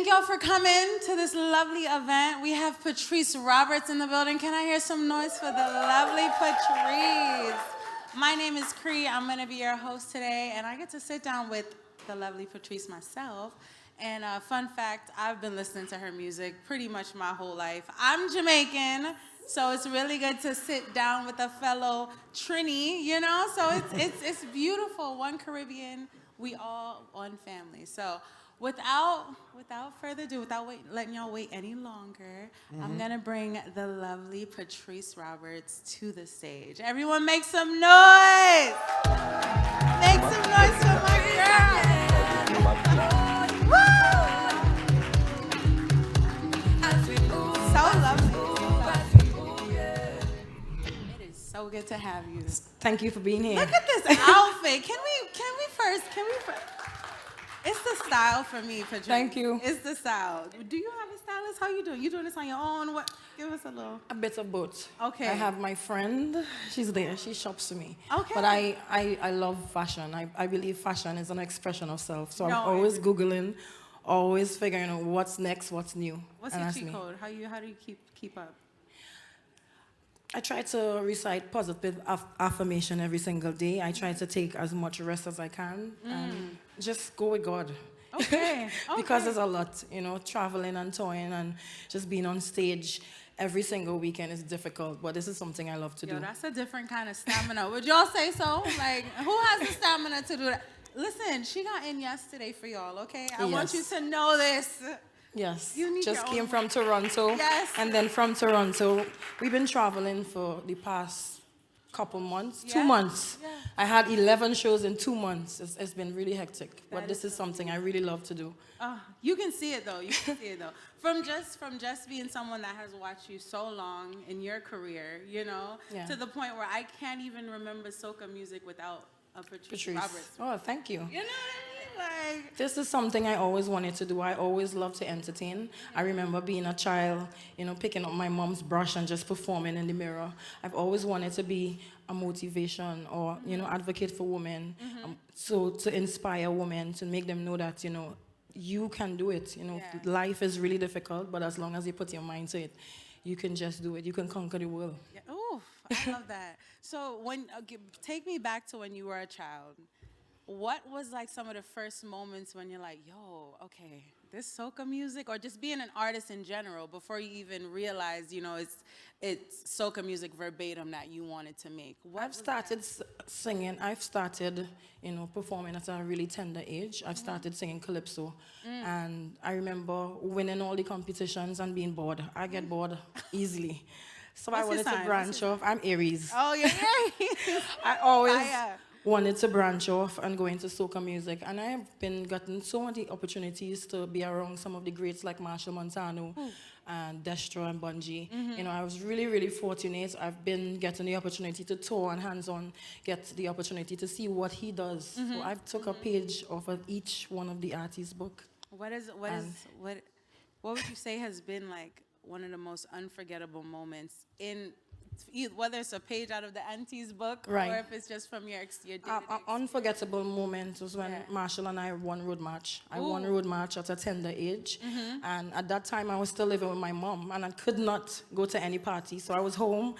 Thank y'all for coming to this lovely event. We have Patrice Roberts in the building. Can I hear some noise for the lovely Patrice? My name is Cree. I'm going to be your host today, and I get to sit down with the lovely Patrice myself. And fun fact, I've been listening to her music pretty much my whole life. I'm Jamaican, so it's really good to sit down with a fellow Trini, you know? So it's beautiful. One Caribbean, we all one family. So without further ado, letting y'all wait any longer, I'm gonna bring the lovely Patrice Roberts to the stage. Everyone make some noise! Make some noise for my girl! So lovely. It is so good to have you. Thank you for being here. Look at this outfit. Can we first? It's the style for me, Patrice. Thank you. It's the style. Do you have a stylist? How you doing? You doing this on your own? What? Give us a little. A bit of both. Okay. I have my friend. She's there. She shops for me. Okay. But I love fashion. I believe fashion is an expression of self. So No, I'm always Googling, always figuring out what's next, what's new. What's And your that's cheat me. code? How do you keep up? I try to recite positive affirmation every single day. I try to take as much rest as I can and just go with God. Okay. Because there's a lot, traveling and touring and just being on stage every single weekend is difficult, but this is something I love to do. That's a different kind of stamina. Would y'all say so? Like, who has the stamina to do that? Listen, she got in yesterday for y'all, okay? I want you to know this. Yes, You need just your came own from Toronto. Yes. And then from Toronto, we've been traveling for the past couple months, Yeah. 2 months. Yeah. I had 11 shows in 2 months. It's been really hectic, but That this is something I really love to do. You can see it though. You can see it though. From just being someone that has watched you so long in your career, Yeah. to the point where I can't even remember soca music without a Patrice Roberts. Oh, thank you. You know what I mean? Like, This is something I always wanted to do. I always loved to entertain. I remember being a child, picking up my mom's brush and just performing in the mirror. I've always wanted to be a motivation or, advocate for women. So to inspire women, to make them know that, you can do it. Life is really difficult, but as long as you put your mind to it, you can just do it. You can conquer the world. yeah. Ooh, I love that. So take me back to when you were a child. What was like some of the first moments when you're like, yo, okay, this soca music, or just being an artist in general before you even realized, it's soca music verbatim that you wanted to make? I've started singing. I've started, performing at a really tender age. I've started singing calypso. And I remember winning all the competitions and being bored. I get bored easily. So I wanted to branch off. I'm Aries. Oh, you're Aries. I always Fire. wanted to branch off and go into soca music. And I have been gotten so many opportunities to be around some of the greats like Marshall Montano and Destro and Bungie. I was really, really fortunate. I've been getting the opportunity to tour and hands-on, get the opportunity to see what he does. So I've took a page off of each one of the artists' book. What would you say has been like one of the most unforgettable moments in, whether it's a page out of the auntie's book, Right. or if it's just from your day-to-day An unforgettable moment was when Marshall and I won Road March. I won Road March at a tender age. And at that time, I was still living with my mom, and I could not go to any party. So I was home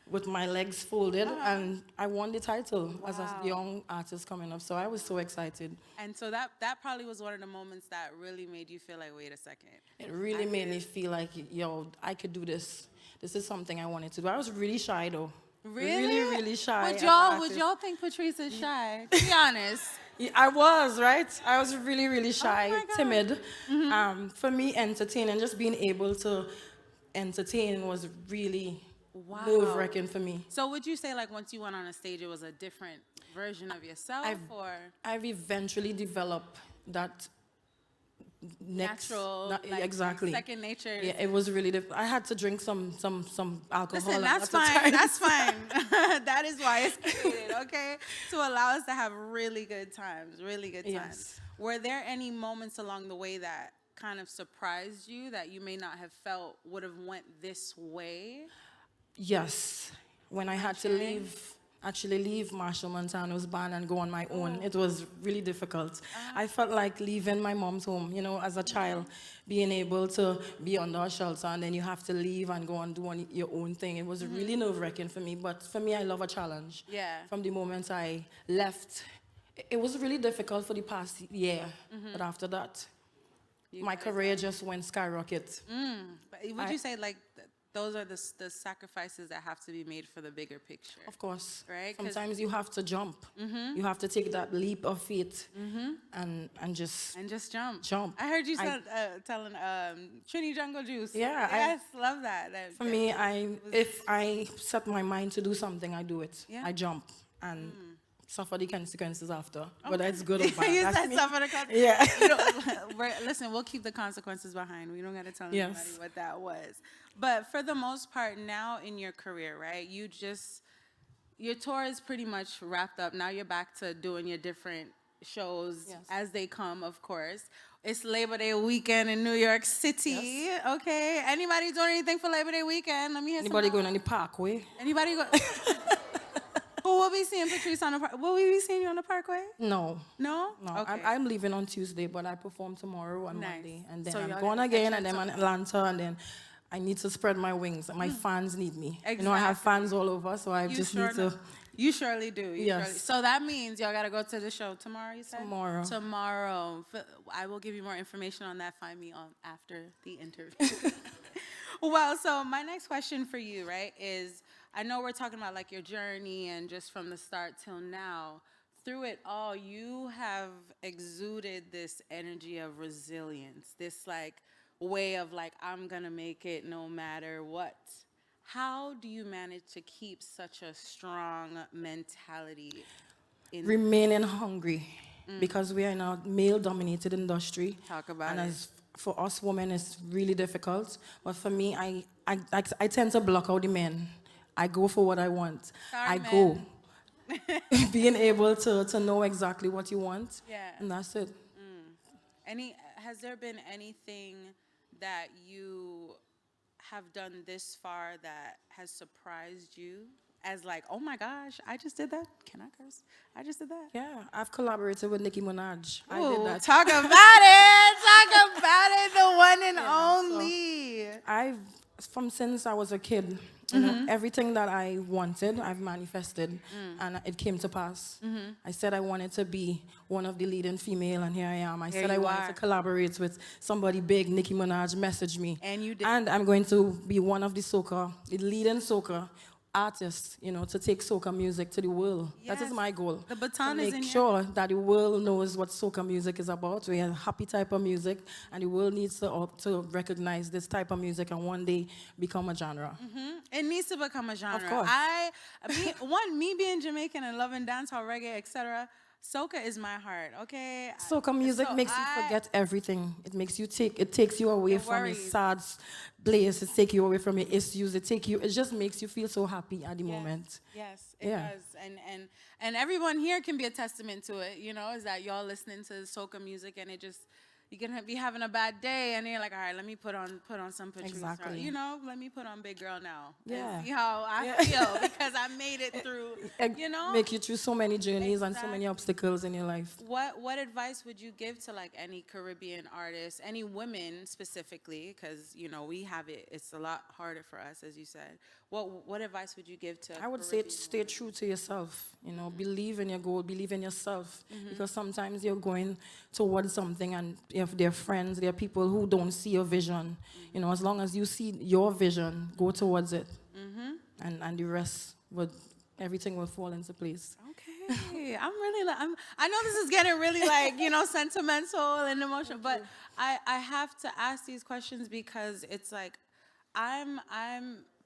with my legs folded, and I won the title as a young artist coming up. So I was so excited. And so that probably was one of the moments that really made you feel like, wait a second. It really made me feel like, yo, I could do this. This is something I wanted to do. I was really shy, though. Really? Really, really shy. Would y'all think Patrice is shy? To be honest. Yeah, I was, right? I was really, really shy, my God. timid. For me, entertaining, just being able to entertain was really nerve-wracking for me. So would you say, like, once you went on a stage, it was a different version of yourself, or I've eventually developed that natural, like, exactly second nature? Yeah, it was really I had to drink some alcohol. Listen, that's fine. That's fine. That is why it's created, okay? To allow us to have really good times, really good times. Yes. Were there any moments along the way that kind of surprised you that you may not have felt would have went this way? Yes. When I had to leave actually leave Marshall Montano's band and go on my own. It was really difficult. I felt like leaving my mom's home, you know, as a child, being able to be under a shelter and then you have to leave and go and do your own thing. It was really nerve-wracking for me, but for me, I love a challenge. Yeah. From the moment I left, it was really difficult for the past year, but after that, my career just went skyrocket. But would you say like those are the sacrifices that have to be made for the bigger picture? Of course. Right? 'Cause Sometimes you have to jump. You have to take that leap of faith and just and just jump. jump. I heard you telling Trini Jungle Juice. Yeah, Yes, love that. For me, if I set my mind to do something, I do it. Yeah. I jump and suffer the consequences after. Whether it's good or bad. You That's said me. suffer the consequences. Yeah. You know, listen, we'll keep the consequences behind. We don't got to tell anybody Yes. what that was. But for the most part, now in your career, right? Your tour is pretty much wrapped up. Now you're back to doing your different shows as they come, of course. It's Labor Day weekend in New York City. Yes. Okay. Anybody doing anything for Labor Day weekend? Let me hear Anybody some. going on the parkway? Anybody go? Who will be seeing Patrice on the park? Will we be seeing you on the Parkway? No. No? No, Okay. I'm leaving on Tuesday, but I perform tomorrow and Nice. Monday. And then So I'm y'all going gotta again, catch and then up I'm in Atlanta, and then I need to spread my wings. My fans need me. You know, I have Exactly. fans all over, so I just need to... You surely do. Yes. So that means y'all got to go to the show tomorrow, you said? Tomorrow. Tomorrow. I will give you more information on that. Find me on after the interview. Well, so my next question for you, right, is I know we're talking about like your journey and just from the start till now. Through it all, you have exuded this energy of resilience, this like way of like, I'm going to make it no matter what. How do you manage to keep such a strong mentality in Remaining hungry, because we are in a male-dominated industry. Talk about and it. as for us women, it's really difficult. But for me, I tend to block out the men. I go for what I want. Sorry, I men. go. Being able to know exactly what you want. Yeah. And that's it. Has there been anything that you have done this far that has surprised you as like, oh my gosh, I just did that? Can I curse? I just did that? Yeah, I've collaborated with Nicki Minaj. I Ooh, did that. talk about it. Talk about it. The one and only. Since I was a kid, you know, everything that I wanted, I've manifested, and it came to pass. I said I wanted to be one of the leading female, and here I am. I said I wanted to collaborate with somebody big. Nicki Minaj messaged me. And you did. And I'm going to be one of the leading soca artists, you know, to take soca music to the world. That Yes. is my goal. The baton to is make in your sure that the world knows what soca music is about. We are a happy type of music, and the world needs to recognize this type of music and one day become a genre. It needs to become a genre. Of course. Me being Jamaican and loving dancehall, reggae, etc. Soca is my heart. Okay. Soca music makes you forget everything. It takes you away from your sad place. It takes you away from your issues. It just makes you feel so happy at the moment. Yes, it does. And everyone here can be a testament to it, you know, is that y'all listening to soca music and it just, you can be having a bad day and you're like, all right, let me put on some Patrice. Exactly. You know, let me put on Big Girl Now. Yeah. And see how I feel because I made it through, you know. Make you through so many journeys and so many obstacles in your life. What advice would you give to like any Caribbean artists, any women specifically, because you know we have it's a lot harder for us, as you said. What advice would you give to? I would say stay true to yourself. You know, believe in your goal, believe in yourself, because sometimes you're going towards something, and if there are friends, there are people who don't see your vision. You know, as long as you see your vision, go towards it, and the rest everything will fall into place. Okay, I'm really I know this is getting really like, you know, sentimental and emotional, but I have to ask these questions because it's like I'm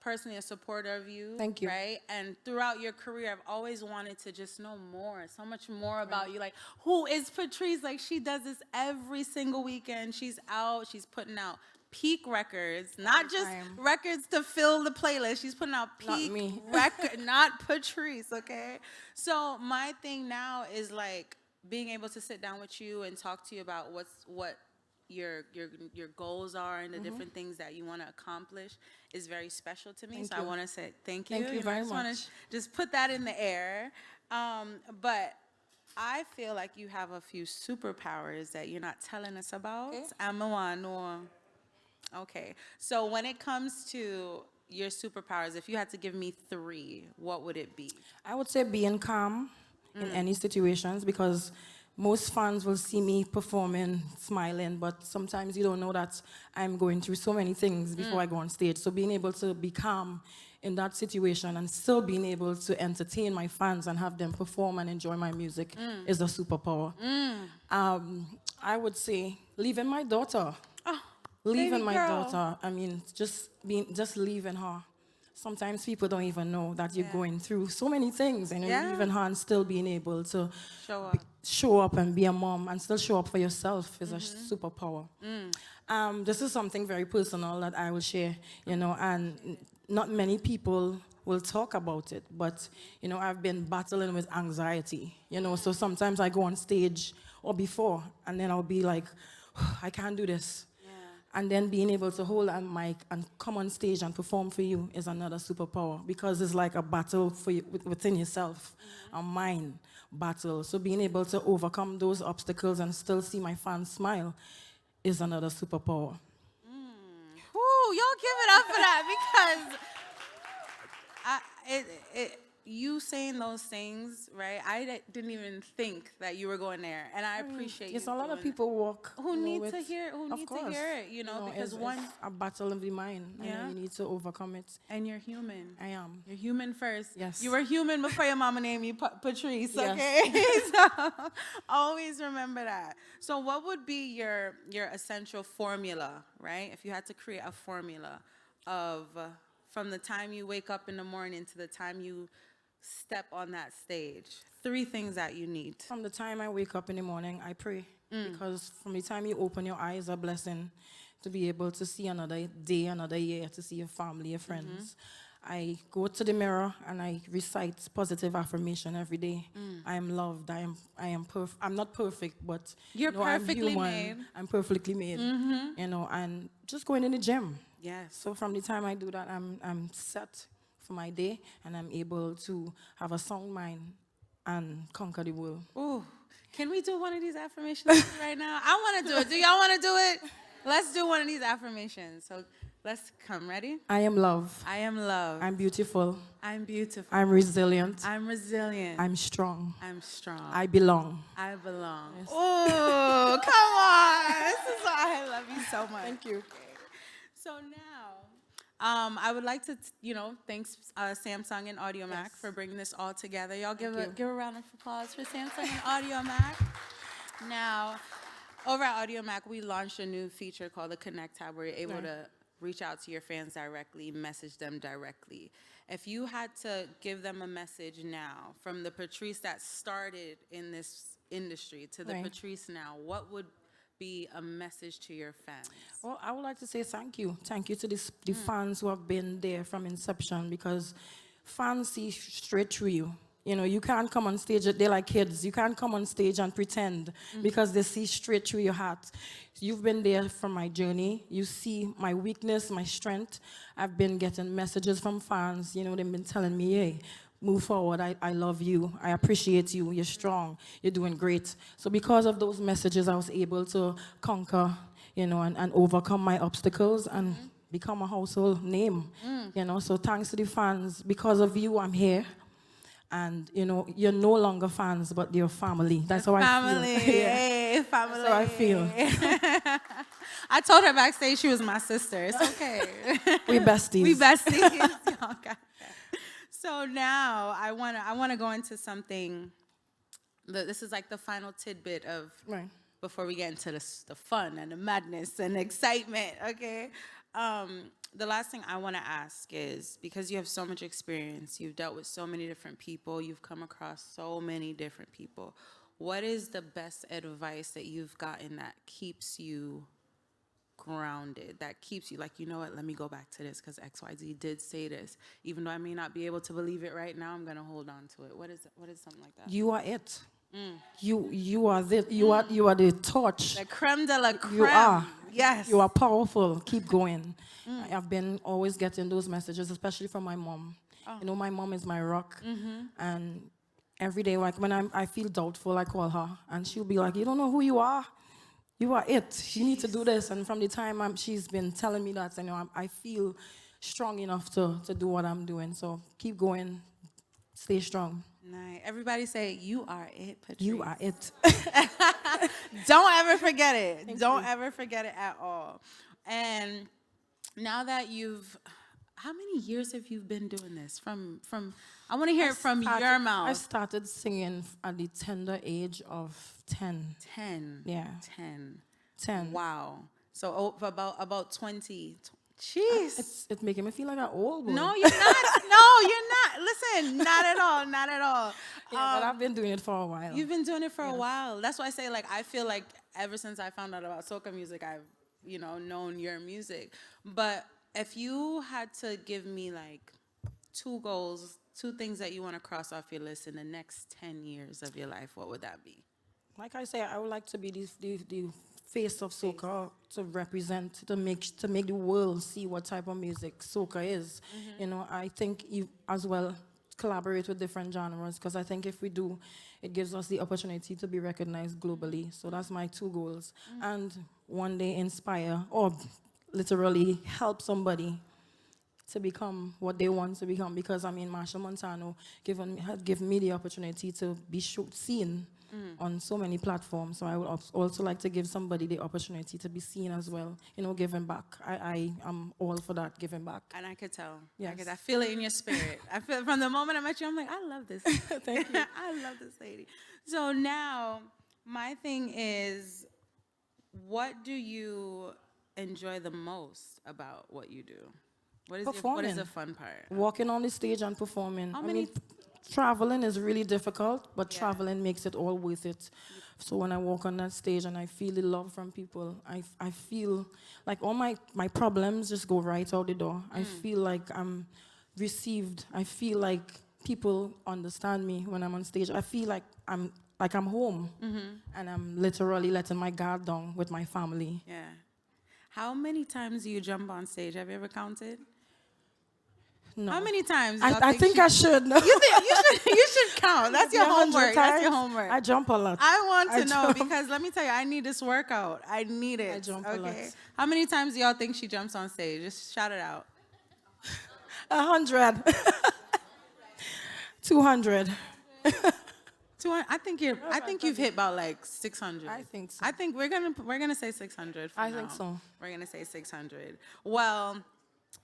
personally a supporter of you. Thank you. Right? And throughout your career, I've always wanted to just know more, so much more about you. Like, who is Patrice? Like, she does this every single weekend. She's out, she's putting out peak records, not just records to fill the playlist. She's putting out peak record, not Patrice, okay? So my thing now is like being able to sit down with you and talk to you about what your goals are and the different things that you want to accomplish is very special to me. Thank So you. I want to say thank you. Thank you I very just want much. to just put that in the air. But I feel like you have a few superpowers that you're not telling us about. Okay. I'm a one or okay. So when it comes to your superpowers, if you had to give me three, what would it be? I would say being calm in any situations, because most fans will see me performing, smiling, but sometimes you don't know that I'm going through so many things before I go on stage. So being able to be calm in that situation and still being able to entertain my fans and have them perform and enjoy my music is a superpower. I would say leaving my daughter. Oh, Leaving baby my girl. daughter, I mean, just leaving her. Sometimes people don't even know that you're Yeah. going through so many things, and Yeah. leaving her and still being able to Show up. show up and be a mom and still show up for yourself is a superpower. This is something very personal that I will share, and not many people will talk about it, but, I've been battling with anxiety, so sometimes I go on stage or before, and then I'll be like, I can't do this. And then being able to hold a mic and come on stage and perform for you is another superpower, because it's like a battle for you, within yourself, a mind battle. So being able to overcome those obstacles and still see my fans smile is another superpower. Woo, y'all give it up for that because you saying those things, right? Didn't even think that you were going there, and I appreciate Yes, you. a lot of doing people walk. who need to with- hear who of need to course. hear it, because it's a battle of the mind, Yeah. and you need to overcome it. and you're human. I am. You're human first. Yes. You were human before your mama named you Patrice, Yes. okay? So always remember that. So what would be your essential formula, right? If you had to create a formula of from the time you wake up in the morning to the time you step on that stage, three things that you need. From the time I wake up in the morning, I pray. Because from the time you open your eyes, a blessing to be able to see another day, another year, to see your family, your friends. I go to the mirror and I recite positive affirmation every day. I am loved. I am perfect. I'm not perfect, but You're I'm perfectly human. made. I'm perfectly made. And just going in the gym. Yes. So from the time I do that, I'm set for my day, and I'm able to have a sound mind and conquer the world. Ooh, can we do one of these affirmations right now? I want to do it. Do y'all want to do it? Let's do one of these affirmations. So let's come. Ready? I am love. I am loved. I'm beautiful. I'm beautiful. I'm resilient. I'm resilient. I'm strong. I'm strong. I belong. I belong. Oh, come on. This is why I love you so much. Thank you. So now, I would like to, thanks Samsung and AudioMac for bringing this all together. Y'all give a round of applause for Samsung and AudioMac. Now, over at AudioMac, we launched a new feature called the Connect tab, where you're able to reach out to your fans directly, message them directly. If you had to give them a message now, from the Patrice that started in this industry to the Patrice now, what would be a message to your fans? Well, I would like to say thank you. Thank you to the fans who have been there from inception, because fans see straight through you. You can't come on stage, they're like kids. You can't come on stage and pretend, because they see straight through your heart. You've been there from my journey. You see my weakness, my strength. I've been getting messages from fans. They've been telling me, hey, move forward. I love you. I appreciate you. You're strong. You're doing great. So because of those messages, I was able to conquer, and overcome my obstacles and become a household name. So thanks to the fans. Because of you, I'm here. And, you're no longer fans, but you're family. That's how I feel. Hey, family. That's how I feel. I told her backstage she was my sister. It's okay. We besties. We besties. Y'all got that. So now I wanna go into something. This is like the final tidbit of before we get into the fun and the madness and the excitement. Okay. The last thing I want to ask is, because you have so much experience, you've dealt with so many different people, you've come across so many different people. What is the best advice that you've gotten that keeps you grounded, that keeps you like, you know what, let me go back to this because XYZ did say this. Even though I may not be able to believe it right now, I'm going to hold on to it. What is something like that? You are it. You are the torch. The creme de la creme. You are. Yes. You are powerful. Keep going. I've been always getting those messages, especially from my mom. You know, my mom is my rock. And every day, like when I feel doubtful, I call her. And she'll be like, you don't know who you are? You are it. You need to do this. And from the time she's been telling me that, you know, I feel strong enough to do what I'm doing. So keep going. Stay strong. Nice. Everybody say, you are it, Patrice. You are it. Don't ever forget it. Don't ever forget it at all. And now that how many years have you been doing this? From I want to hear it from your mouth. I started singing at the tender age of 10. 10. Yeah. 10. Wow. So about 20. Jeez. It's making me feel like an old boy. No, you're not. No, you're not. Listen, not at all. Not at all. Yeah, but I've been doing it for a while. You've been doing it for a while. That's why I say, like, I feel like ever since I found out about soca music, I've, known your music. But if you had to give me, like, 2 goals, 2 things that you want to cross off your list in the next 10 years of your life, what would that be? Like I say, I would like to be the face of soca, to represent, to make the world see what type of music soca is. You know, I think you as well collaborate with different genres, because I think if we do, it gives us the opportunity to be recognized globally. So that's my 2 goals. And one day inspire, or literally help somebody to become what they want to become, because I mean, Marsha Montano had given me the opportunity to be seen on so many platforms. So I would also like to give somebody the opportunity to be seen as well, giving back. I am all for that, giving back. And I could tell. Yes. I feel it in your spirit. I feel from the moment I met you, I'm like, I love this. Thank you. I love this lady. So now, my thing is, what do you enjoy the most about what you do? What is the fun part? Walking on the stage and performing. I mean, traveling is really difficult, but traveling makes it all worth it. So when I walk on that stage and I feel the love from people, I feel like all my problems just go right out the door. I feel like I'm received. I feel like people understand me when I'm on stage. I feel like I'm home, and I'm literally letting my guard down with my family. Yeah. How many times do you jump on stage? Have you ever counted? No. How many times? I think I should. No. You should count. That's your homework. That's your homework. I jump a lot. I want to know because let me tell you, I need this workout. I need it. I jump a lot. How many times do y'all think she jumps on stage? Just shout it out. 100. 200. 200. I think you've hit about like 600. I think so. I think we're gonna say 600. I think so. We're gonna say 600. Well,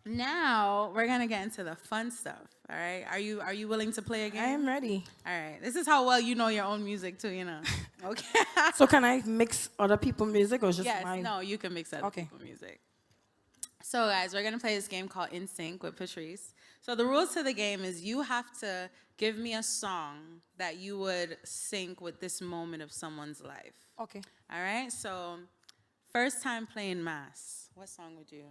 now we're gonna get into the fun stuff. All right. Are you willing to play a game? I am ready. All right. This is how well you know your own music too. Okay. So can I mix other people's music or just yes. mine? No, you can mix other people's music. So guys, we're gonna play this game called In Sync with Patrice. So the rules to the game is you have to give me a song that you would sync with this moment of someone's life. Okay. All right. So first time playing Mass. What song would you?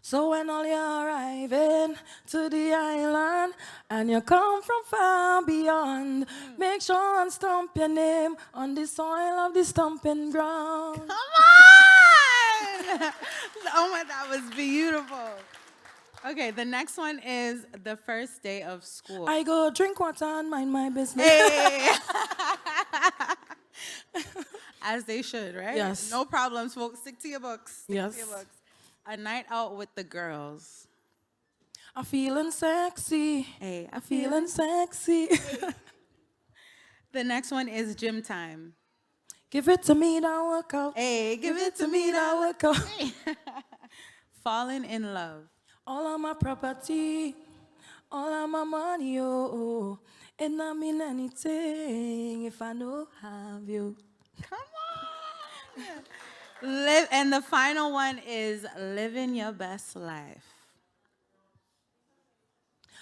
So when all you're arriving to the island and you come from far beyond, make sure and stamp your name on the soil of the stomping ground. Come on! Oh my, that was beautiful. Okay, the next one is the first day of school. I go drink water and mind my business. Hey. As they should, right? Yes. No problems, folks. Stick to your books. Stick Yes. to your books. A night out with the girls. I'm feeling sexy. Hey, I'm feeling sexy. The next one is gym time. Give it to me, that workout. Hey, give it to me, that workout. Falling in love. All of my property, all of my money, oh, it not mean anything if I don't have you. Come on. And the final one is living your best life.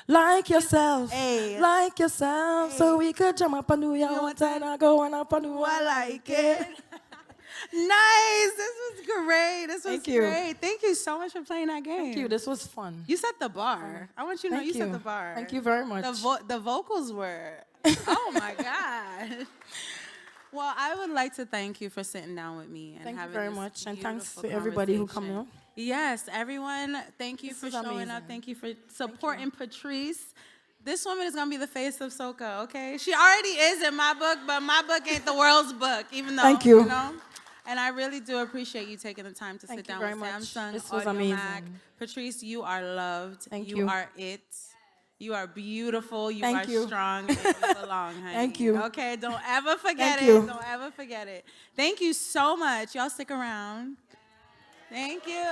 Like yourself, Hey. like yourself, so we could jump up and do your one time I go and up and do I like it. Nice. This was great. This was Thank you. great. Thank you so much for playing that game. Thank you. This was fun. You set the bar. I want you to know Thank you set you. the bar. Thank you very much. The vocals were Oh my God. Well, I would like to thank you for sitting down with me and Thank you having very this much, and thanks beautiful to everybody who conversation. came out. Yes, everyone, thank you This for is showing up. amazing. Thank you for supporting Patrice. This woman is gonna be the face of Soca, okay? She already is in my book, but my book ain't the world's book, even though, Thank you. you know? And I really do appreciate you taking the time to Thank sit you down very with much. Samsung, This was Audio Mac. amazing. Patrice, you are loved. Thank You you. are it. You are beautiful. You Thank are you. strong. And you belong, honey. Thank you. Okay, don't ever forget Thank it. you. Don't ever forget it. Thank you so much. Y'all stick around. Thank you.